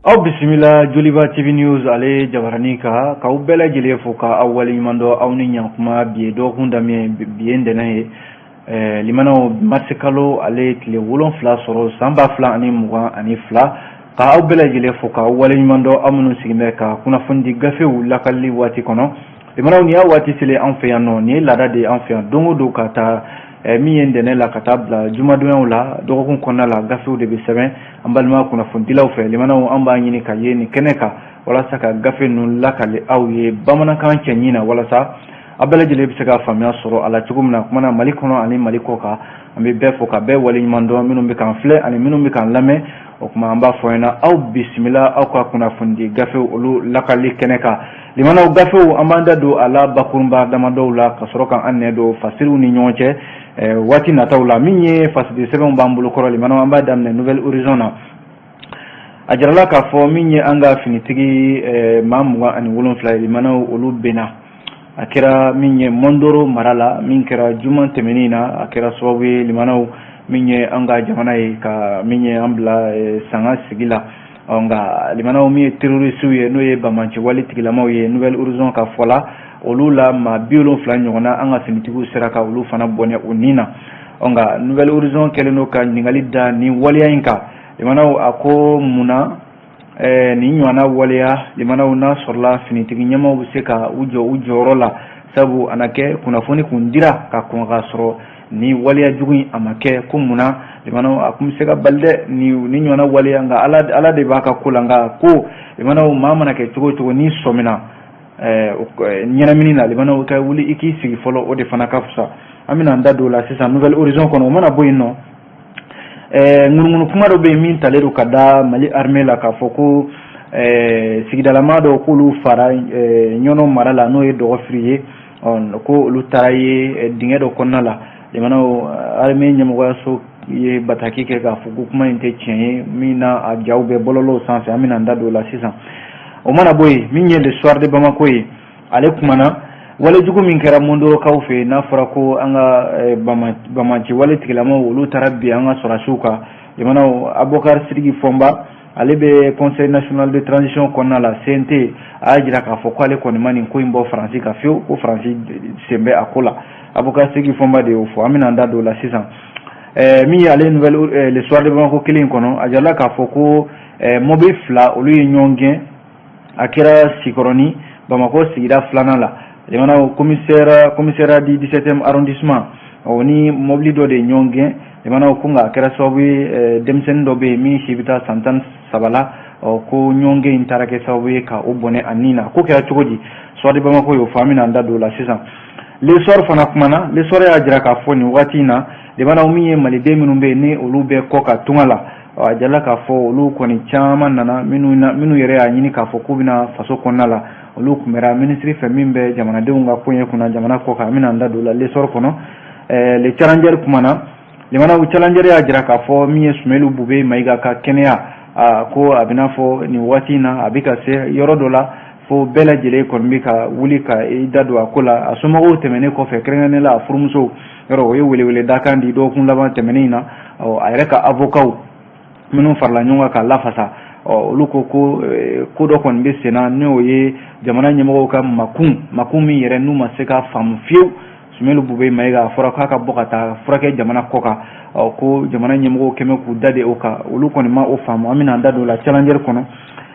aw bisimila Joliba TV News ale jabarani ka k'aw bɛɛ lajɛlen fo ka aw waleɲuman dɔn aw ni ɲankuma bi ye dɔgɔkun daminɛ bi ye ntɛnɛn ye limanaw marisi kalo ale tile 7 sɔrɔ san 2022 ka aw bɛɛ lajɛlen fo ka aw waleɲuman dɔn aw minnu sigilen bɛ ka kunnafoni gafew lakalili waati kɔnɔ limanaw ni y'a waati selen an fɛ yan nɔ ni ye laada de an fɛ yan don o don ka taa min ye ntɛnɛn la ka taa bila jumadonyaw la dɔgɔkun kɔnɔna la gafew de bɛ sɛbɛn an balima kunnafonidilaw fɛ limanaw an b'a ɲini ka ye nin kɛnɛ kan walasa ka gafe ninnu lakale aw ye bamanankan cɛ ɲin na walasa a bɛɛ lajɛlen bɛ se ka faamuya sɔrɔ a la cogo min na kumana Mali kɔnɔ ani Mali kɔ kan an bɛ bɛɛ fo ka bɛɛ waleɲuman dɔn minnu bɛ k'an filɛ ani minnu bɛ k'an lamɛn o kuma an b'a fɔ ɲɛna aw bisimila aw ka kunnafonidi gafew olu lakali kɛnɛ kan limanaw gafew an b'an da don a la bakurunba damadɔw la ka sɔrɔ k'an nɛ don fasiriw ni ɲɔgɔn cɛ waati nataw la min ye fasidi sɛbɛnw b'an bolo kɔrɔ limanaw an b'a daminɛ Nouvelle Horizon na a jarala k'a fɔ min ye an ka finitigi maa 27 limanaw olu bɛnna a kɛra min ye Mondoro mara la min kɛra juma tɛmɛnin na a kɛra sababu ye limanaw min ye an ka jamana ye ka min ye an bila sanga sigi la nka limanaw min ye terrorisiw ye n'o ye Bamanci wali tigilamaw ye Nouvelle Horizon ka fɔ la olu la maa 70 ɲɔgɔn na an ka finitigiw sera ka olu fana bɔnɛ u nin na nka Nouvelle Horizon kɛlen don ka ɲininkali da ni waleya in kan limanaw a ko munna ni ɲɔgɔnna waleya limanaw n'a sɔrɔla finitigi ɲɛmaw bɛ se ka u jɔ u jɔyɔrɔ la sabu a na kɛ kunnafoni kun dira ka kɔn ka sɔrɔ ni waleya jugu in a ma kɛ ko munna limanaw a kun bɛ se ka bali dɛ ni ɲɔgɔnna waleya nka ala de b'a ka ko la nka ko limanaw maa mana kɛ cogo o cogo ni sɔmina ɲɛnamini na limanaw ka wuli i k'i sigi fɔlɔ o de fana ka fisa an bɛna an da don o la sisan Nouvelle Horizon kɔnɔ o mana bɔ yen nɔ ŋunuŋunu kuma dɔ bɛ yen min talen don ka da Mali armée la k'a fɔ ko sigidalama dɔw k'olu fara ɲɔnɔ mara la n'o ye Dɔgɔfiri ye ko olu taara ye dingɛ dɔ kɔnɔna la limanaw armée ɲɛmɔgɔyaso ye bataki kɛ k'a fɔ ko kuma in tɛ tiɲɛ ye min na a jaw bɛ bɔlɔlɔw sanfɛ an bɛna an da don o la sisan o mana bɔ yen min ye le soir de Bamako ye ale kumana wale jugu min kɛra Mondorokaw fɛ n'a fɔra ko an ka Bamanci wale tigilamaw olu taara bi an ka sɔrɔdasiw kan limanaw Abubakar Sidiki Fɔnba ale bɛ Conseil national de transition kɔnɔna la CNT a y'a jira k'a fɔ ko ale kɔni ma nin ko in bɔ Faransi kan fiyewu ko Faransi sen bɛ a ko la Abubakar Sidiki Fɔnba de y'o fɔ an bɛna an da don o la sisan min ye ale le soir de Bamako kelen kɔnɔ a jarala k'a fɔ ko mobile 2 olu ye ɲɔgɔn gɛn a kɛra Sikɔrɔni Bamako sigida 2nan la limanaw commissariat du 17e arrondissement ni mobili dɔ de ɲɔgɔn gɛn limanaw ko nka a kɛra sababu ye denmisɛnnin dɔ bɛ yen min si bɛ taa san 13 la ko ɲɔgɔn gɛn in taara kɛ sababu ye ka o bɔnɛ a nin na ko kɛra cogo di soir de Bamako y'o fɔ an bɛna an da don o la sisan le soir fana kumana le soir y'a jira k'a fɔ nin wagati in na limanaw min ye maliden minnu bɛ yen ni olu bɛ kɔ ka tunga la a jarala k'a fɔ olu kɔni caman nana minnu yɛrɛ y'a ɲini k'a fɔ k'u bɛna faso kɔnɔna la olu kunbɛra ministre fɛ min bɛ jamanadenw ka ko ɲɛ kunna jamana kɔ kan an bɛna an da don o la le soir kɔnɔ le challenger kumana limanaw challenger y'a jira k'a fɔ min ye Sumelu Bube Mayiga ka kɛnɛya ko a bɛ n'a fɔ nin waati in na a bɛ ka se yɔrɔ dɔ la fo bɛɛ lajɛlen kɔni bɛ ka wuli ka i da don a ko la a somɔgɔw tɛmɛnen kɔfɛ kɛrɛnkɛrɛnnen la a furumusow yɔrɔ o ye welewele dakan di dɔgɔkun laban tɛmɛnen in na a yɛrɛ ka avocat minnu farala ɲɔgɔn kan k'a lafasa olu ko dɔ kɔni bɛ senna n'o ye jamana ɲɛmɔgɔw ka makun min yɛrɛ n'u ma se ka faamu fiyewu Sumelu Bube Mayiga a fɔra k'a ka bɔ ka taa furakɛ jamana kɔ kan ko jamana ɲɛmɔgɔw kɛmɛ k'u da de o kan olu kɔni ma o faamu an bɛna an da don o la challenger kɔnɔ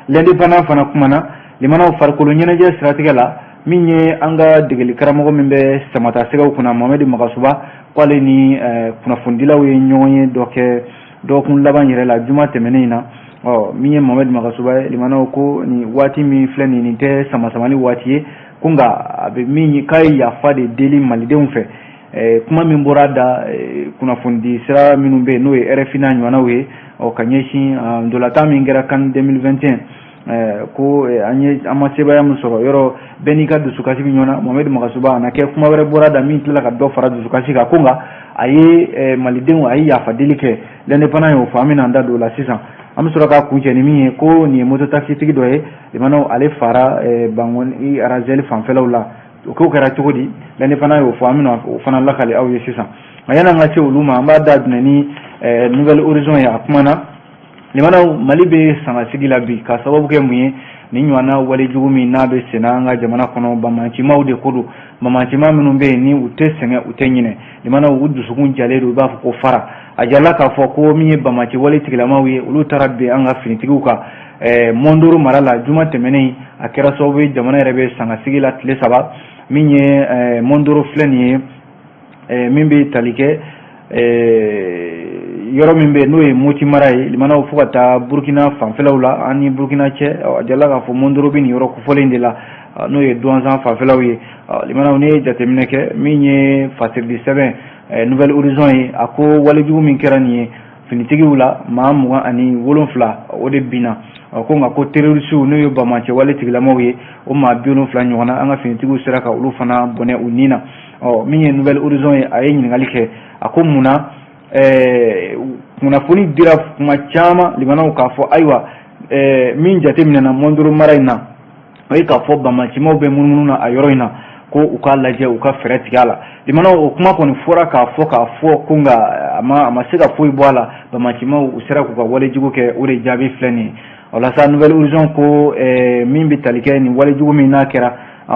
l'indépendant fana kumana limanaw farikolo ɲɛnajɛ siratigɛ la min ye an ka degeli karamɔgɔ min bɛ samata sɛgɛw kunna Mohamed Magasuba k'ale ni kunnafonidilaw ye ɲɔgɔn ye dɔ kɛ dɔgɔkun laban yɛrɛ la juma tɛmɛnen in na min ye Mohamed Magasuba ye limanaw ko ni waati min filɛ nin tɛ samasamani waati ye ko nka a bɛ min k'a ye yafa de deli malidenw fɛ kuma min bɔra da kunnafonidi sira minnu bɛ yen n'o ye RFI n'a ɲɔgɔnnaw ye ka ɲɛsin ndolantan min kɛra CAN 2021 ko an ma sebaya min sɔrɔ yɔrɔ bɛɛ n'i ka dusukasi bɛ ɲɔgɔn na Mohamed Magasuba a na kɛ kuma wɛrɛ bɔra da min tilala ka dɔ fara dusukasi kan ko nka a ye malidenw a ye yafa deli kɛ l'indépendant y'o fɔ an bɛna an da don o la sisan an bɛ sɔrɔ k'a kuncɛ ni min ye ko nin ye mototaxi tigi dɔ ye limanaw ale fara Bangoni Arazeli fanfɛlaw la o k'o kɛra cogo di l'indépendant y'o fɔ an bɛna o fana lakale aw ye sisan nka yan'an ka se olu ma an b'a da dunɛ ni Nouvelle Horizon ye a kumana limana Mali be sanga sigila bi ka sababu ke muye ni nywana wale jugumi na be senanga jamana kono bamanci mawde kodu bamanci ma minnu be ni ute senge ute nyine limana wudu sugun jaledo ba ko fara ajalla ka fo ko mi bamanci wale tigilamawi ulu tarabbe anga finitigu ka mondoro marala juma temene akera sobe jamana rebe sanga sigila tile saba minye mondoro fleni min be talike yoro min be no e moti maray limana fukata Burkina fanfelawla ani Burkina che ajalla ka fo mondoro bin yoro ko folende la no e douanzan fanfelawi limana ne jatemine ke minye fasir 17 Nouvelle Horizon yi ako wale jugu min kerani finitigi wula ma mugan ani wolonfla o de bina ko nga ko terroriste no yo bamanche wale tigilamaw ye o ma biolon fla nyona anga finitigi sera ka ulu fana bone unina minye Nouvelle Horizon yi aye nyingali ke ako muna foni dira kuma chama limana ka fo aywa min jatemina na mondoro marayna ay ka fo bamanche mawbe mununa ayoroina ko uka laje uka feretigala limana o kuma koni fora ka fo kunga ama sega foi boala bamanchima usera ku ka wale jugo ke ure jabi flani wala sa Nouvelle Horizon ko min bitalike ni wale jugo min nakera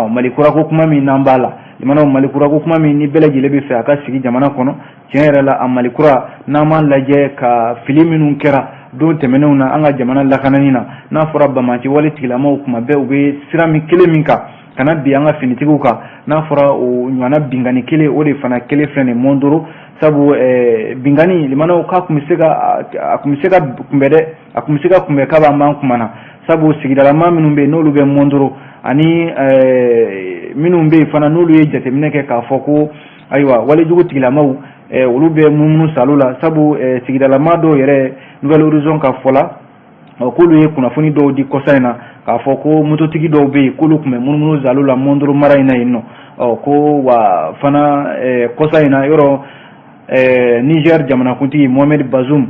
malikura ko kuma min nambala limana malikura ko kuma min ni belaji lebe fe aka sigi jamana kono tienere la malikura na man laje ka filiminu kera don temenuna anga jamana la kananina na fora bamanchi wale tigilama kuma be ube sirami kile minka kana bi anga finitigu ka na fora o nywana bingani kile o de fana kile flene mondoro sabu bingani limana ka kumisega kumbe ka ba man kumana sabu sigidala ma minnu be nolu be mondoro ani minnu be fana nolu ye jatemine ke ka foko aywa wale jugu tigilamaw olu be mumunu salula sabu sigidala ma do yere Nouvelle Horizon ka fola kulu ye kunafoni dɔw di kɔsa k'a fɔ ko mototigi dɔw bɛ yen k'olu tun bɛ munumunu zalo la mondoro mara in na yen nɔ ko wa fana kɔsa in na yɔrɔ Niger jamanakuntigi Mohamed Bazoum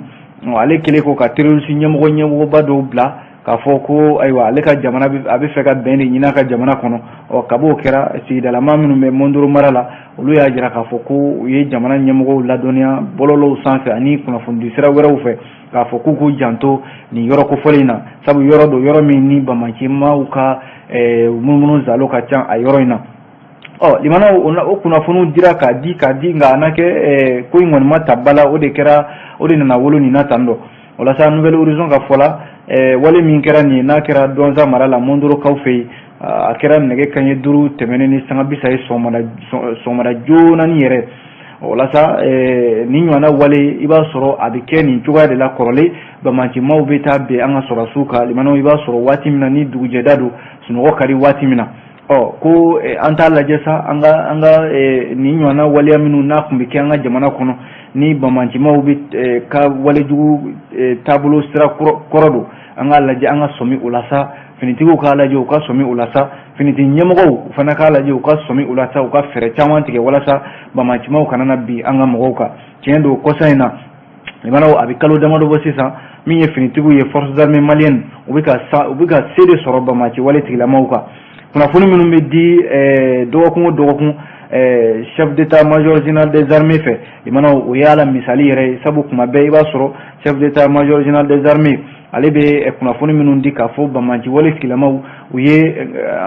ale kɛlen ko ka terroriste ɲɛmɔgɔba dɔw bila k'a fɔ ko ayiwa ale ka jamana a bɛ fɛ ka bɛn de ɲini a ka jamana kɔnɔ kab'o kɛra sigidalama minnu bɛ mondoro mara la olu y'a jira k'a fɔ ko u ye jamana ɲɛmɔgɔw ladɔnniya bɔlɔlɔw sanfɛ ani kunnafoni sira wɛrɛw fɛ k'a fɔ k'u janto nin yɔrɔ kofɔlen na sabu yɔrɔ do yɔrɔ min ni bamanchimaw ka munumunu zalo ka ca a yɔrɔ in na limana o kunnafoniw dira k'a di nka a na kɛ ko in kɔni ma ta bala o de nana wolo nin na tan dɔ walasa Nouvelle Horizon ka fɔla wale min kɛra nin n'a kɛra Douanza mara la mondorokaw fɛ yen a kɛra nɛgɛ kanɲɛ 5 tɛmɛnen ni sanga 30 ye sɔgɔmada joona ni yɛrɛ walasa ni ɲɔgɔnna wale i b'a sɔrɔ a bɛ kɛ nin cogoya de la kɔrɔlen bamanchimaw bɛ taa bɛn an ka sɔrɔsiw kan limanaw i b'a sɔrɔ waati min na ni dugujɛda don sunɔgɔ ka di waati min na ko an t'a lajɛ sa an ka ni ɲɔgɔnna waleya minnu n'a tun bɛ kɛ an ka jamana kɔnɔ ni bamanchimaw bɛ ka walejugu taabolo sira kɔrɔ don an k'a lajɛ an ka sɔmi o la sa finitigiw k'a lajɛ u ka sɔmi o la sa finiti ɲɛmɔgɔw fana k'a lajɛ u ka sɔmi o la sa u ka fɛɛrɛ caman tigɛ walasa bamanchimaw kana na bi an ka mɔgɔw kan tiɲɛ don kɔsa in na limanaw a bɛ kalo damadɔ bɔ sisan min ye finitigiw ye forces armées maliennes u bɛ ka se de sɔrɔ bamanchi wale tigilamaw kan kunnafoni minnu bɛ di dɔgɔkun o dɔgɔkun chef d'état-major général des armées fɛ limanaw o y'a la misali yɛrɛ sabu kuma bɛɛ i b'a sɔrɔ chef d'état-major général des armées ale bɛ kunnafoni minnu di k'a fɔ bamanchi wale tigilamaw u ye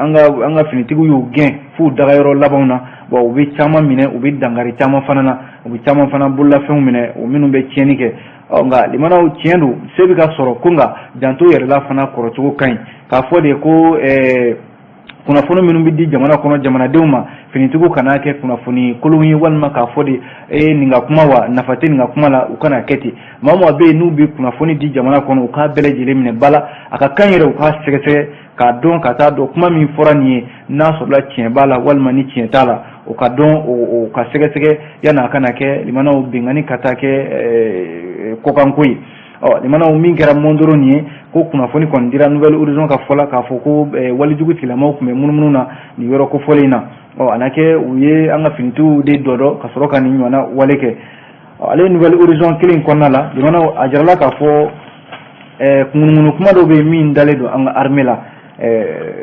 an ka finitigiw y'u gɛn f'u dagayɔrɔ labanw na wa u bɛ caman minɛ u bɛ dangari caman fana na u bɛ caman fana bololafɛnw minɛ o minnu bɛ tiɲɛni kɛ nka limanaw tiɲɛ don se bɛ ka sɔrɔ ko nka janto yɛrɛ la fana kɔrɔcogo ka ɲi k'a fɔ de ko kunnafoni minnu bɛ di jamana kɔnɔ jamanadenw ma finitigiw kana kɛ kunnafoni kolonw ye walima k'a fɔ de nin ka kuma wa nafa tɛ nin ka kuma la u kana kɛ ten maa maa bɛ yen n'u bɛ kunnafoni di jamana kɔnɔ u k'a bɛɛ lajɛlen minɛ bala a ka kan yɛrɛ u k'a sɛgɛsɛgɛ k'a dɔn ka taa dɔn kuma min fɔra nin ye n'a sɔrɔla tiɲɛ b'a la walima ni tiɲɛ t'a la o ka dɔn o ka sɛgɛsɛgɛ yan'a kana kɛ limanaw bɛnkanni ka taa kɛ kɔkanko ye limanaw min kɛra mondoro nin ye ko kunnafoni kɔni dira Nouvelle Horizon ka fɔla k'a fɔ ko walijugu tigilamaw tun bɛ munumunu na nin yɔrɔ kofɔlen na a na kɛ u ye an ka finitigiw de dɔdɔ ka sɔrɔ ka nin ɲɔgɔnna wale kɛ ale Nouvelle Horizon kelen kɔnɔna la limanaw a jirala k'a fɔ kungunumunu kuma dɔw bɛ min dalen don an ka armée la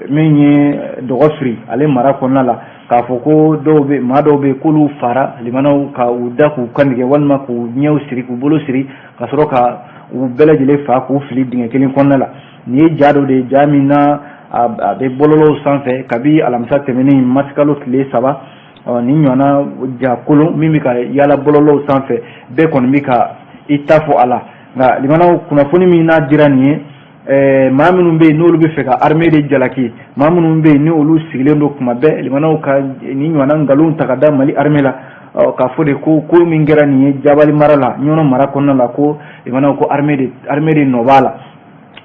min ye dɔgɔfiri ale mara kɔnɔna la k'a fɔ ko dɔw bɛ maa dɔw bɛ k'olu fara limanaw ka u da k'u kantigɛ walima k'u ɲɛw siri k'u bolo siri ka sɔrɔ ka u bɛɛ lajɛlen fa k'u fili dingɛ kelen kɔnɔna la nin ye ja dɔ de ye ja min na a bɛ bɔlɔlɔw sanfɛ kabi alamisa tɛmɛnen masikalo tile 3 nin ɲɔgɔnna ja kolon min bɛ ka yaala bɔlɔlɔw sanfɛ bɛɛ kɔni bɛ ka i ta fɔ a la nka limanaw kunnafoni min n'a dira nin ye maa minnu bɛ yen n'olu bɛ fɛ ka armée de jalaki maa minnu bɛ yen ni olu sigilen don kuma bɛɛ limanaw ka nin ɲɔgɔnna nkalon ta ka da Mali armée la k'a fɔ de ko min kɛra nin ye Jabali mara la Ɲɔnɔ mara kɔnɔna la ko limanaw ko armée de nɔ b'a la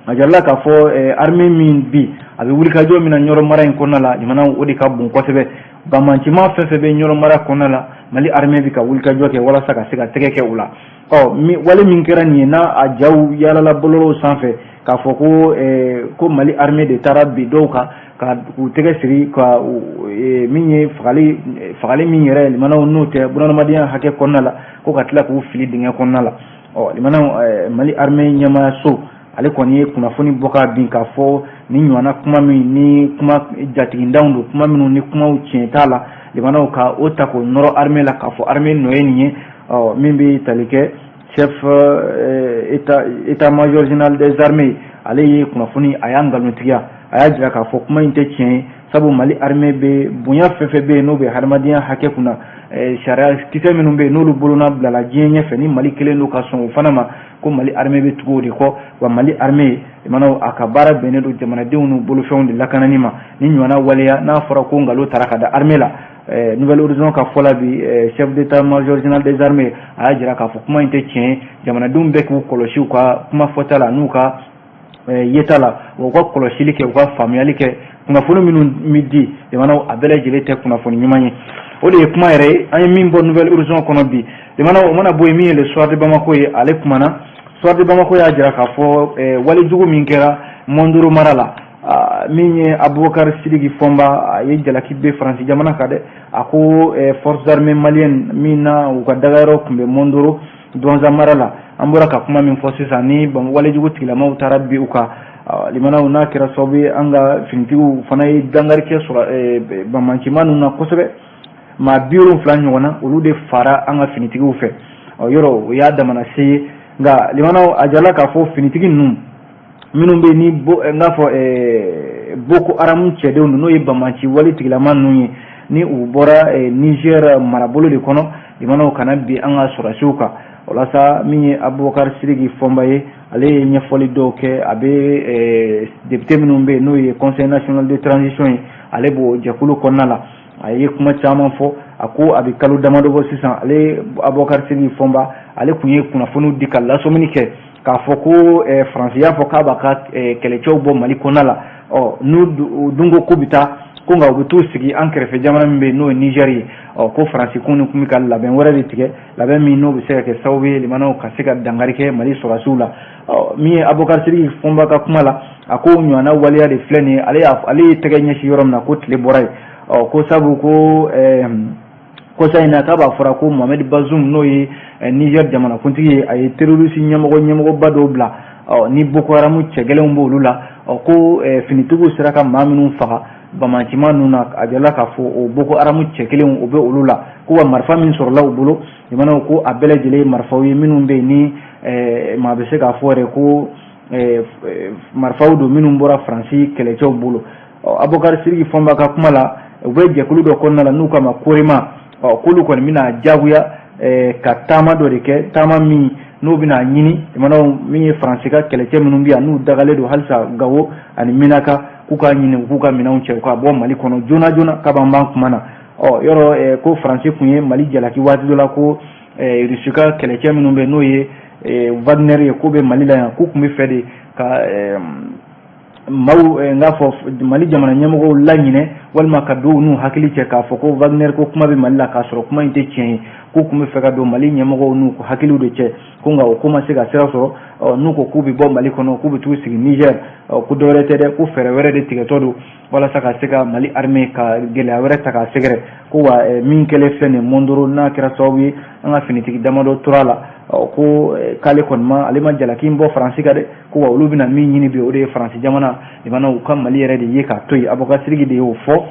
a jarala k'a fɔ armée min bi a bɛ wulikajɔ min na Ɲɔnɔ mara in kɔnɔna la limanaw o de ka bon kosɛbɛ banbanciman fɛn fɛn bɛ Ɲɔnɔ mara kɔnɔna la Mali armée bɛ ka wulikajɔ kɛ walasa ka se ka tɛgɛ kɛ u la wale min kɛra nin ye n'a a jaw yaalala bɔlɔlɔw sanfɛ k'a fɔ ko Mali armée de taara bi dɔw kan ka k'u tɛgɛ siri ka min ye fagali min yɛrɛ limanaw n'o tɛ bunahadamadenya hakɛ kɔnɔna la ko ka tila k'u fili dingɛ kɔnɔna la limanaw Mali armée ɲɛmaayaso ale kɔni ye kunnafoni bɔ k'a bin k'a fɔ ni ɲɔgɔnna kuma min ni kuma jatigindanw don kuma minnu ni kumaw tiɲɛ t'a la limanaw ka o ta k'o nɔrɔ armée la k'a fɔ armée nɔ ye nin ye min bɛ tali kɛ chef état-major général des armées ale ye kunnafoni a y'a ngalontigiya a y'a jira k'a fɔ kuma in tɛ tiɲɛ ye sabu Mali armée bɛ bonya fɛn fɛn bɛ yen n'o bɛ hadamadenya hakɛ kunna sariya kisɛ minnu bɛ yen n'olu bolona bilala diɲɛ ɲɛfɛ ni Mali kelen don ka sɔn o fana ma ko Mali armée bɛ tugu o de kɔ wa Mali armée limanaw a ka baara bɛnnen don jamanadenw n'u bolofɛnw de lakanani ma ni ɲɔgɔnna waleya n'a fɔra ko nkalon taara ka da armée la Nouvelle Horizon ka fɔla bi chef d'état-major général des armées a y'a jira k'a fɔ kuma in tɛ tiɲɛ ye jamanadenw bɛ k'u kɔlɔsi u ka kuma fɔta la n'u ka yeta la u ka kɔlɔsili kɛ u ka faamuyali kɛ kunnafoni minnu mi di limanaw a bɛɛ lajɛlen tɛ kunnafoni ɲuman ye o de ye kuma yɛrɛ ye an ye min bɔ Nouvelle Horizon kɔnɔ bi limanaw o mana bɔ yen min ye le soir de Bamako ye ale kumana soir de Bamako y'a jira k'a fɔ wale jugu min kɛra Mondoro mara la min ye Abubakar Sidiki Fɔnba a ye jalaki bɛ Faransi jamana kan dɛ a ko forces armées maliennes min na u ka dagayɔrɔ tun bɛ Mondoro Donza mara la an bɔra ka kuma min fɔ sisan ni walejugu tigilamaw taara bi u kan limanaw n'a kɛra sababu ye an ka finitigiw fana ye dankari kɛ sɔrɔ banbanciman ninnu na kosɛbɛ maa 70 ɲɔgɔn na olu de fara an ka finitigiw fɛ yɔrɔ o y'a damana se ye nka limanaw a jarala k'a fɔ finitigi ninnu minnu bɛ ni n'a fɔ Boko Haram cɛdenw n'o ye banbanci wale tigilama ninnu ye ni u bɔra Niger marabolo de kɔnɔ limanaw kana bi an ka sɔrɔdasiw kan walasa min ye Abubakar Sidiki Fɔnba ye ale ye ɲɛfɔli dɔw kɛ a bɛ député minnu bɛ yen n'o ye conseil national de transition ye ale b'o jɛkulu kɔnɔna la a ye kuma caman fɔ a ko a bɛ kalo damadɔ bɔ sisan ale Abubakar Sidiki Fɔnba ale tun ye kunnafoniw di ka lasɔmini kɛ k'a fɔ ko Faransi y'a fɔ k'a b'a ka kɛlɛcɛw bɔ Mali kɔnɔna la n'u dun ko k'u bɛ taa ko nka u bɛ t'u sigi an kɛrɛfɛ jamana min bɛ yen n'o ye Niger ye ko Faransi kun ni kun bɛ ka labɛn wɛrɛ de tigɛ labɛn min n'o bɛ se ka kɛ sababu ye limanaw ka se ka dankari kɛ Mali sɔrɔdasiw la min ye Abubakar Sidiki Fɔnba ka kuma la a ko ɲɔgɔnna waleya de filɛ nin ye ale ye tɛgɛ ɲɛsin yɔrɔ min na ko tile bɔra yen ko sabu ko kosa in na k'a b'a fɔra ko Mohamed Bazoum n'o ye Niger jamanakuntigi ye a ye terroriste ɲɛmɔgɔba dɔw bila ni Boko Haram cɛgɛlɛnw b'olu la ko finitigiw sera ka maa minnu faga banbanciman ninnu na a jarala k'a fɔ o Boko Haram cɛ kelenw o bɛ olu la ko wa marifa min sɔrɔla u bolo limanaw ko a bɛɛ lajɛlen ye marifaw ye minnu bɛ yen ni maa bɛ se k'a fɔ yɛrɛ ko marifaw don minnu bɔra Faransi kɛlɛcɛw bolo Abubakar Sidiki Fɔnba ka kuma la u bɛ jɛkulu dɔ kɔnɔna la n'u k'a ma Korema k'olu kɔni bɛna diyagoya ka taama dɔ de kɛ taama min n'u bɛna ɲini limanaw min ye Faransi ka kɛlɛcɛ minnu bɛ yan n'u dagalen don halisa Gawo ani Minaka k'u k'a ɲini u k'u ka minɛnw cɛ u k'a bɔ Mali kɔnɔ joona joona k'an b'an kuma na yɔrɔ ko Faransi kun ye Mali jalaki waati dɔ la ko Rusi ka kɛlɛcɛ minnu bɛ n'o ye Wagner ye k'u bɛ Mali la yan k'u kun bɛ fɛ de ka maaw n'a fɔ Mali jamana ɲɛmɔgɔw laɲinɛ walima ka don n'u hakili cɛ k'a fɔ ko Wagner ko kuma bɛ Mali la k'a sɔrɔ kuma in tɛ tiɲɛ ye k'u kun bɛ fɛ ka don Mali ɲɛmɔgɔw n'u hakiliw de cɛ ko nka o ko ma se ka sira sɔrɔ n'u ko k'u bɛ bɔ Mali kɔnɔ k'u bɛ t'u sigi Niger ko dɔwɛrɛ tɛ dɛ ko fɛɛrɛ wɛrɛ de tigɛtɔ don walasa ka se ka Mali armée ka gɛlɛya wɛrɛ ta k'a sɛgɛrɛ ko wa min kɛlen filɛ nin Mondoro n'a kɛra sababu ye an ka finitigi damadɔ tora la ko k'ale kɔni ale ma jalaki bɔ Faransi kan dɛ ko wa olu bɛna min ɲini bi o de ye Faransi jamana limanaw u ka Mali yɛrɛ de ye k'a to yen Abubakar Sidiki de y'o fɔ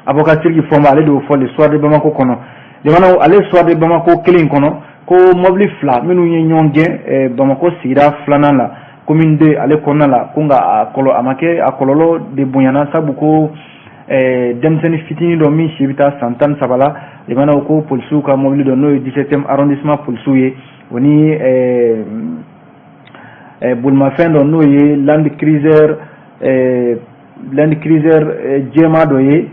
avocat Siriki Foma ale do fo le soir de Bamako kono limana ale soir de Bamako kelen kono ko mobile fla minu ye nyonge Bamako sira flana la commune de ale konna la kunga akolo amake akololo de bunyana sabu ko demseni fitini do mi shibita santan sabala limana ko polisu ka mobile do no 17e arrondissement polisu ye woni bulma fendo no ye land cruiser jema do ye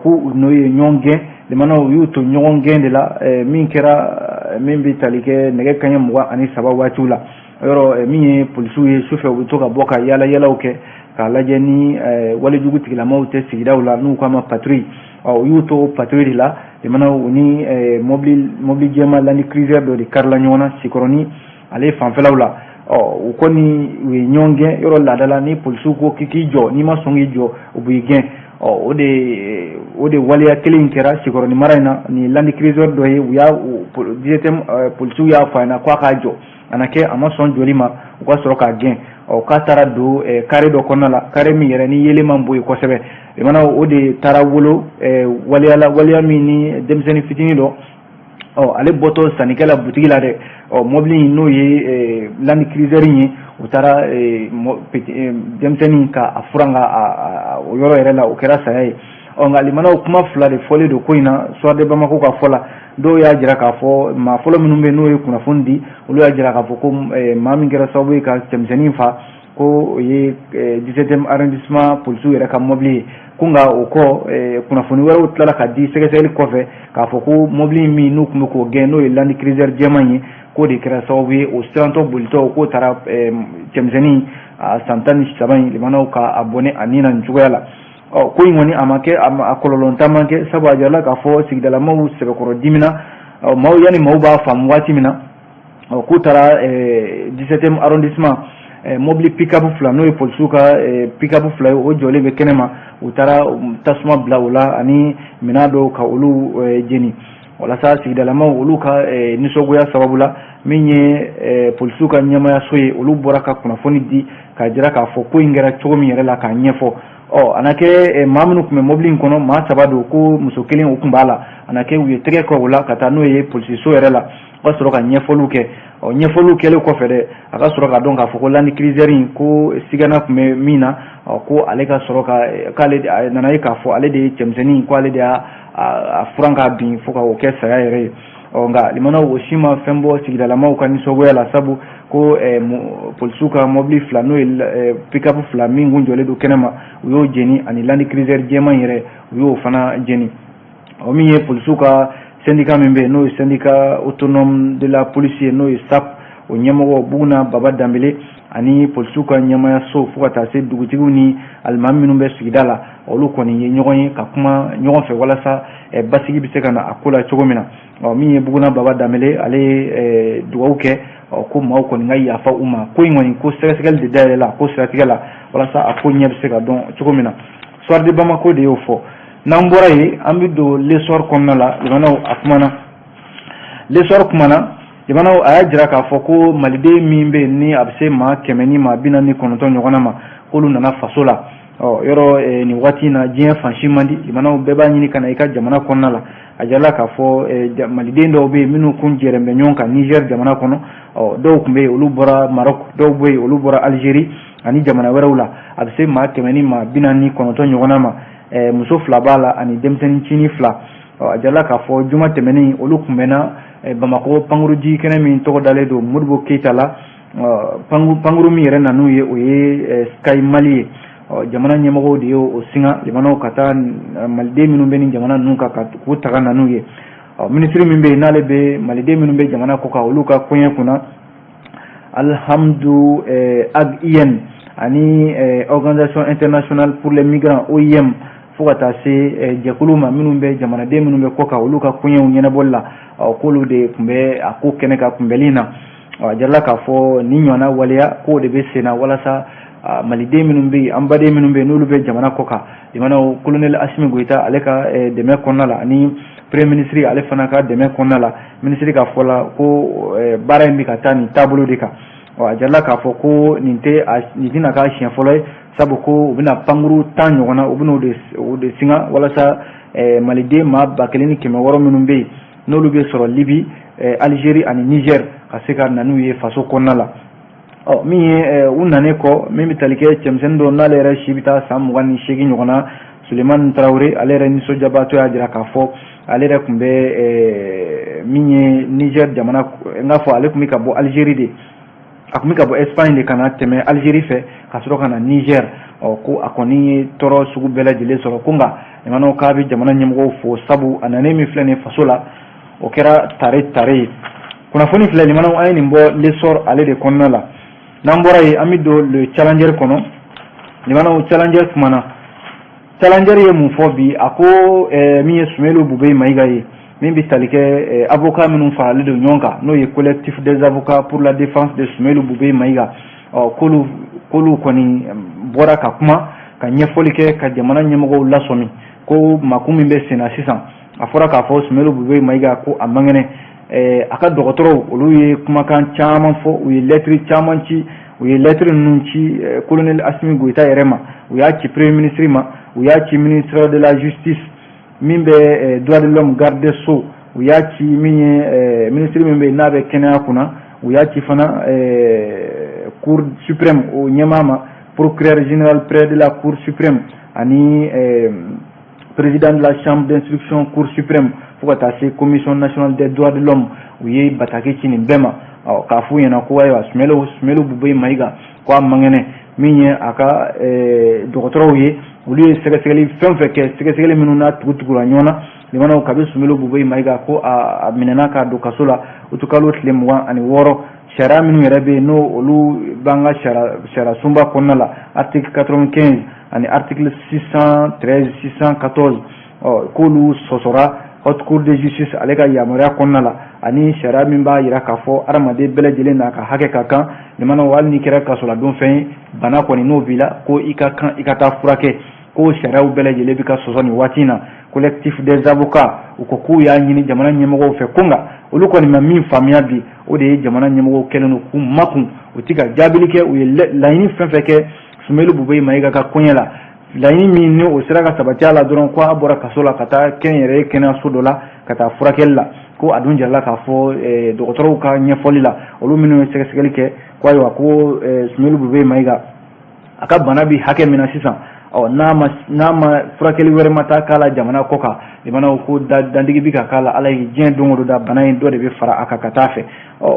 ku no ye nyonge limana yuto nyonge de la min kera min bi talike nege kanya muwa ani saba watula yoro min ye polisu ye sufe to ka boka yala oke ka laje ni wale jugu tigila mawte sigidawla nu kama patrouille yuto patrouille la limana ni mobile jema land cruiser do de karla nyona sikoroni ale fanfelawla ukoni we nyonge yoro ladala ni polisu ko kiki jo ni ma songi jo ubuigen ode waliya kelen kera sikoroni marayna ni land cruiser do ye ya dixième polisu ya fana kwa kajo anake amason jolima ko soro ka gen ka tara do kare do konala kare mi yere ni yele man boy ko sebe mana ode tara wolo waliya mi ni demseni fitini do ale boto sanikela boutique la de mobile no ye land cruiser ni utara demseni ka afuranga yoro yere la okera saye ngali mana kuma fula de fole do koina so de Bamako ka fola do ya jira ka fo ma folo minumbe no ye kuna fundi ulu ya jira ka fo ko mami ngera sabu ka demseni fa ko ye 17e arrondissement polisu yere ka mobile kunga uko kuna funi wera utlala ka di sekeseli kofe ka fo ko mobile mi nu kuma ko geno land cruiser jemanye ko de kera sabu o stranto bulto ko tara demseni santani saban limana ka abone anina njugala ko ngoni amake akololon tamanke sabu ajala ka fo sigdala mawu sebe koro dimina mawu yani mawu ba fam wati mina ko tara 17e arrondissement mobile pick-up fla no polsuka pick-up fla o jole be kenema utara tasma blawla ani minado ka ulu jeni wala sa sigdala mawu ulu ka nisogo ya sababula minye polsuka nyama ya soye ulu boraka kuna foni di ka jira ka fo ko ingera chomi yere la ka nyefo anake mamnu kume moblin kono ma sabado ko musokelen okumbala anake uye tege ko wala kata no ye police so erela ko soro ka nyefoluke nyefoluke le ko fere aka soro ka donka foko land cruiserin ko sigana kume mina ko aleka soro ka kale nanaye ka fo ale de chemseni ko ale de a franka bin foka o kesa ya ere nga limana oshima fembo sigidala mauka ni sogo ya la sabu ko polsuka mobile flano pick-up flamingo njole do kenema uyo jeni ani land cruiser jema yere uyo fana jeni omiye polsuka syndicat membe no syndicat autonome de la police no SAP o nyamo buna baba dambele ani polsuka nyama ya so fuka ta se dugutigu ni almami no be sigidala olu koni nyogon ka kuma nyogon fe wala sa basigi biseka na akula chogomina mi buguna baba damele ale duwauke ko maw ko ngai ya fa uma ko ngoni ko segal de dale la ko stratigala wala sa akonya biseka don chogomina soir de Bamako de yofo nambora yi ambido lesor konnala limana akmana lesor kumana limana aya jira ka foko malide mimbe ni abse ma kemeni ma binani konoto nyogona ma kolu nana fasola yoro ni wati na jien fanshimandi limana beba nyini kana ika jamana konnala ajala ka fo malide ndo be minu kunjere mbe nyonka Niger jamana kono do kumbe ulubora Maroc do boy ulubora Algerie ani jamana werawla abse ma kemeni ma binani konoto nyogona ma muso fla bala ani demsen chini fla ajala ka fo juma temeni ulukumena Bamako panguruji kene min to dale do Modibo Keita la panguru mi rena nu ye oye Sky Mali jamana nyemago de o singa limano kata malde minu beni jamana nunka ku tagana nu ye ministry min be nale be malde minu be jamana ko ka uluka kunya kuna alhamdu agien ani organisation internationale pour les migrants OIM fukata se jekuluma minumbe jamana de minumbe koka uluka kunye unyena bolla kolu de kumbe aku keneka kumbelina jalla ka fo ninyona waliya ko de besena wala sa malide minumbe ambade minumbe nulube jamana koka limana colonel Assimi Goita aleka deme konnala ani premier ministre ale fana ka deme konnala ministre ka fola ko bara mbi ka tani tableau de ka jalla ka fo ko ninte nitina ka chien folo sabu ko u bɛna pankuru 10 ɲɔgɔnna u bɛna o de singa walasa maliden maa 1,600 minnu bɛ yen n'olu bɛ sɔrɔ Libi, Algérie ani Niger ka se ka na n'u ye faso kɔnɔna la. Min ye u nanen kɔ min bɛ tali kɛ cɛmisɛnnin dɔ n'ale yɛrɛ si bɛ taa san 28 ɲɔgɔnna, Sulemani Traoré, ale yɛrɛ nisɔndiyabaatɔ y'a jira k'a fɔ ale yɛrɛ tun bɛ min ye Niger jamana, n k'a fɔ ale tun bɛ ka bɔ Algérie de, a tun bɛ ka bɔ Espagne de ka na tɛmɛ Algérie fɛ ka sɔrɔ ka na Niger. Ko a kɔni ye tɔɔrɔ sugu bɛɛ lajɛlen sɔrɔ ko nka limanaw k'a bɛ jamana ɲɛmɔgɔw fo sabu a nanen min filɛ nin faso la o kɛra tare ye. Kunnafoni filɛ limanaw an ye nin bɔ l'essor ale de kɔnɔna la. N'an bɔra yen an bɛ don le challenger kɔnɔ. Limanaw challenger kumana. Challenger ye mun fɔ bi a ko min ye Sumelu Bube Mayiga ye min bɛ tali kɛ avocat minnu faralen don ɲɔgɔn kan n'o ye collectif des avocats pour la défense de Sumelu Bube Mayiga. K'olu kɔni bɔra ka kuma ka ɲɛfɔli kɛ ka jamana ɲɛmɔgɔw lasɔmi ko makun min bɛ senna sisan a fɔra k'a fɔ Sumelu Bube Mayiga ko a man kɛnɛ. A ka dɔgɔtɔrɔw olu ye kumakan caman fɔ, u ye lettre caman ci, u ye lettre ninnu ci colonel Assimi Goïta yɛrɛ ma, u y'a ci premier ministre ma, u y'a ci ministre de la justice min bɛ droit de l'homme garde des sceaux, u y'a ci min ye ministre min bɛ n'a bɛ kɛnɛya kunna, u y'a ci fana cour suprême o ɲɛmaa ma, procureur général près de la cour suprême ani président de la chambre d'instruction cour suprême fo ka taa se commission nationale des droits de l'homme u ye bataki ci nin bɛɛ ma k'a f'u ɲɛna ko ayiwa Sumelu Bube Mayiga ko a man kɛnɛ min ye a ka dɔgɔtɔrɔw ye olu ye sɛgɛsɛgɛli fɛn fɛn kɛ sɛgɛsɛgɛli minnu n'a tugula ɲɔgɔn na limanaw kabi Sumelu Bube Mayiga ko a minɛna k'a don kaso la o tun kalo tile 26 sariya minnu yɛrɛ bɛ yen n'o olu b'an ka sariya sunba kɔnɔna la article 95 ani article 613 614 k'olu sɔsɔra haute cour de justice ale ka yamaruya kɔnɔna la ani sariya min b'a jira k'a fɔ adamaden bɛɛ lajɛlen n'a ka hakɛ ka kan limanaw hali n'i kɛra kasoladon fɛn ye bana kɔni n'o b'i la ko i ka kan i ka taa furakɛ ko sariyaw bɛɛ lajɛlen bɛ ka sɔsɔ nin waati in na collectif des avocats u ko k'u y'a ɲini jamana ɲɛmɔgɔw fɛ ko nka olu kɔni ma min faamuya bi o de ye jamana ɲɛmɔgɔw kɛlen don k'u makun u ti ka jaabili kɛ u ye laɲini fɛn fɛn kɛ Sumelu Bube Mayiga ka koɲɛ la laɲini min ni o sera ka sabati a la dɔrɔn ko a bɔra kaso la ka taa kɛnyɛrɛye kɛnɛyaso dɔ la ka taa furakɛli la ko a dun jarala k'a fɔ dɔgɔtɔrɔw ka ɲɛfɔli la olu minnu ye sɛgɛsɛgɛli kɛ ko ayiwa ko Sumelu Bube Mayiga a ka bana bi hakɛ min na sisan n'a ma furakɛli wɛrɛ ma taa k'a la jamana kɔ kan limanaw ko dandigi bi ka k'a la ala ye diɲɛ don o don da bana in dɔ de bɛ fara a kan ka taa fɛ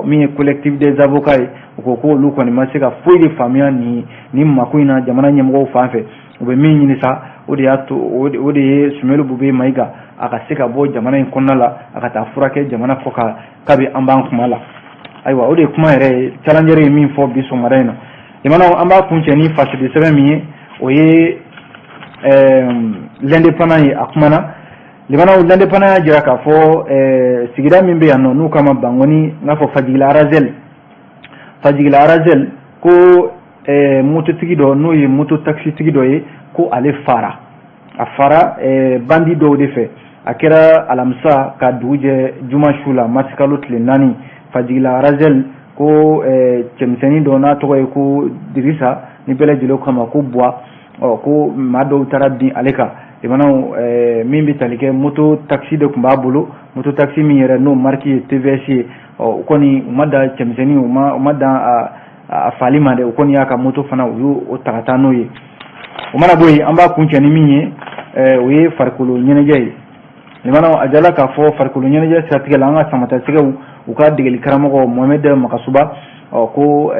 min ye collectif des avocats ye u ko olu kɔni ma se ka foyi de faamuya nin mako in na jamana ɲɛmɔgɔw fan fɛ u bɛ min ɲini sa o de y'a to o de ye Sumelu Bube Mayiga a ka se ka bɔ jamana in kɔnɔna la a ka taa furakɛ jamana kɔ kan kabi an b'an kuma la ayiwa o de ye kuma yɛrɛ ye challenger ye min fɔ bi sɔgɔmada in na limanaw an b'a kuncɛ ni fasidi sɛbɛn min ye o ye l'indépendant ye a kumana limanaw l'indépendant y'a jira k'a fɔ sigida min bɛ yan nɔ n'u kama Bangoni n k'a fɔ Fajigila Arazel ko mototigi dɔ n'o ye moto taxitigi dɔ ye ko ale fara bandi dɔw de fɛ a kɛra alamisa ka dugu jɛ juma su la masikalo tile 4 Fajigila Arazel ko cɛmisɛnnin dɔ n'a tɔgɔ ye ko Dirisa ni bɛɛ lajɛlen kama ko Buwa ko maa dɔw taara bin ale kan limanaw min bɛ tali kɛ moto taxi de tun b'a bolo moto taxi min yɛrɛ n'o marque ye TVS ye o kɔni u ma dan cɛmisɛnnin u ma dan a fali ma dɛ u kɔni y'a ka moto fana u y'o ta ka taa n'o ye o mana bɔ yen an b'a kuncɛ ni min ye o ye farikolo ɲɛnajɛ ye limanaw a jala k'a fɔ farikolo ɲɛnajɛ siratigɛ la an ka samatasɛgɛw u ka degeli karamɔgɔ Mohamed Makasuba ko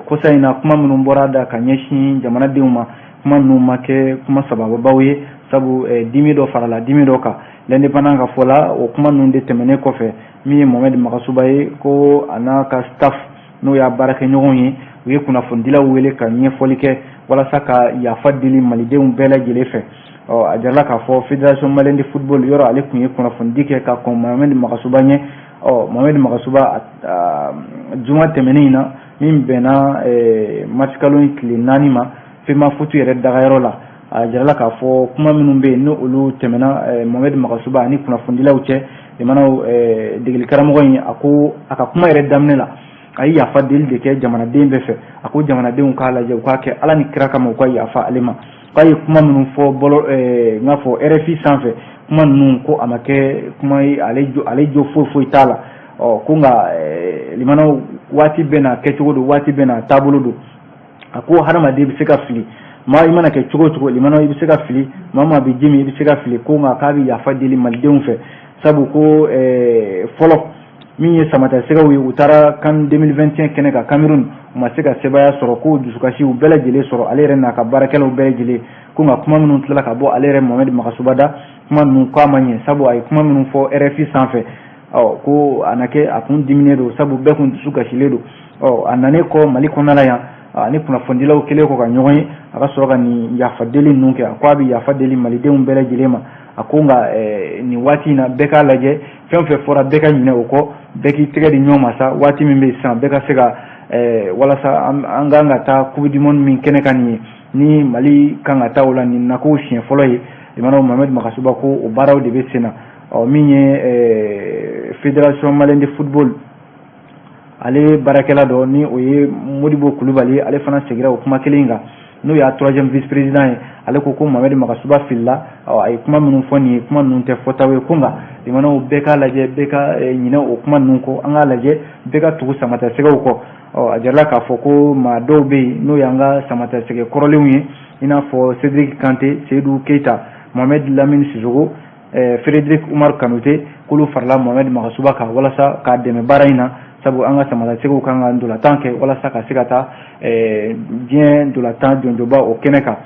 kosa in na kuma minnu bɔra da ka ɲɛsin jamanadenw ma kuma ninnu ma kɛ kuma sabababaw ye sabu dimi dɔ farala dimi dɔ kan l'indépendant ka fɔ la o kuma ninnu de tɛmɛnen kɔfɛ min ye Mohamed Makasuba ye ko a n'a ka staff n'o y'a baarakɛɲɔgɔn ye u ye kunnafonidilaw wele ka ɲɛfɔli kɛ walasa ka yafa deli malidenw bɛɛ lajɛlen fɛ a jarala k'a fɔ fédération malienne de football yɔrɔ ale tun ye kunnafonidi kɛ ka kɔn Mohamed Makasuba ɲɛ Mohamed Makasuba juma tɛmɛnen in na min bɛnna masikalo tile 4 ma FEMA foot yɛrɛ dagayɔrɔ la a jarala k'a fɔ kuma minnu bɛ yen n'o olu tɛmɛna Mohamed Makasuba ani kunnafonidilaw cɛ limanaw degeli karamɔgɔ in a ka kuma yɛrɛ daminɛ la ay yafa deli de kɛ jamanaden bɛɛ fɛ a ko jamanadenw k'a lajɛ u k'a kɛ Ala ni kira kama u ka yafa ale ma k'a ye kuma minnu fɔ bɔlɔ n y'a fɔ RFI sanfɛ kuma ninnu ko a ma kɛ kuma ye ale jo foyi t'a la ko nka limanaw waati bɛ na kɛcogo don waati bɛ na taabolo don a ko hadamaden bɛ se ka fili maa i mana kɛ cogo cogo limanaw i bɛ se ka fili maa maa bɛ jimi i bɛ se ka fili ko nka k'a bɛ yafa deli malidenw fɛ sabu ko fɔlɔ min ye Samata Segaw ye u taara CAN 2021 kɛnɛ kan Cameroun u ma se ka sebaya sɔrɔ ko dusukasi u bɛɛ lajɛlen sɔrɔ ale yɛrɛ n'a ka baarakɛlaw bɛɛ lajɛlen ko nka kuma minnu tilala ka bɔ ale yɛrɛ Mohamed Magasuba da kuma ninnu k'a ma ɲɛ sabu a ye kuma minnu fɔ RFI sanfɛ ko a na kɛ a kun diminen don sabu bɛɛ kun dusu kasilen don a nanen kɔ Mali kɔnɔna la yan ni kunnafonidilaw kɛlen kɔ ka ɲɔgɔn ye a ka sɔrɔ ka nin yafa deli ninnu kɛ a ko a bɛ yafa deli malidenw bɛɛ lajɛlen ma a ko nka nin waati in na bɛɛ k'a lajɛ fɛn fɛn fɔra bɛɛ ka ɲinɛ o kɔ bɛɛ k'i tɛgɛ di ɲɔgɔn ma sa waati min bɛ sisan bɛɛ ka se ka walasa an kan ka taa coupe du monde min kɛnɛ kan nin ye ni Mali kan ka taa o la nin na ko siɲɛ fɔlɔ ye limanaw Mohamed Magasuba ko o baaraw de bɛ sen na min ye fédération malienne de football ale baarakɛla dɔ ni o ye Modibo Kulubali ale fana segira o kuma kelen kan n'o y'a 3e vice-président ye ale ko Mohamed Magasuba filila a ye kuma minnu fɔ nin ye kuma ninnu tɛ fɔtaw ye ko nka limanaw bɛɛ k'a lajɛ bɛɛ ka ɲinɛ o kuma ninnu kɔ an k'a lajɛ bɛɛ ka tugu Samata Segaw kɔ a jarala k'a fɔ ko maa dɔw bɛ yen n'o y'an ka Samata Sege kɔrɔlenw ye i n'a fɔ Cédric Kanté Seydou Keita Mohamed Lamine Sissoko Frédéric Oumar Kanouté k'olu farala Mohamed Magasuba kan walasa k'a dɛmɛ baara in na sabu an ka Samata Segaw kan ka ndolantan kɛ walasa ka se ka taa diɲɛ ndolantan jɔnjɔba o kɛnɛ kan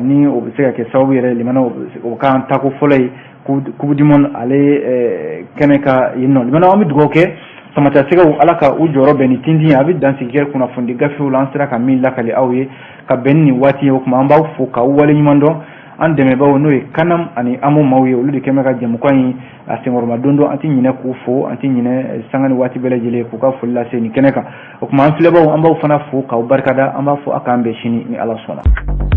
ni o bɛ se ka kɛ sababu yɛrɛ limanaw o kan tako fɔlɔ ye coupe du monde ale kɛnɛ ka yen nɔ limanaw an bɛ dugawu kɛ Samata Segaw Ala ka u jɔyɔrɔ bɛn ni tindin a bɛ dansigi kɛ kunnafoni gafew la an sera ka min lakali aw ye ka bɛn ni waati ye o tuma an b'aw fo k'aw waleɲuman dɔn an dɛmɛbaaw n'o ye Kanam ani Amo maaw ye olu de kɛmɛ ka jɛmukan in a senkɔrɔma don an tɛ ɲinɛ k'u fo an tɛ ɲinɛ sanga ni waati bɛɛ lajɛlen k'u ka foli lase nin kɛnɛ kan o tuma an filɛbaaw an b'aw fana fo k'aw barikada an b'a fɔ a k'an bɛn sini ni Ala sɔnna.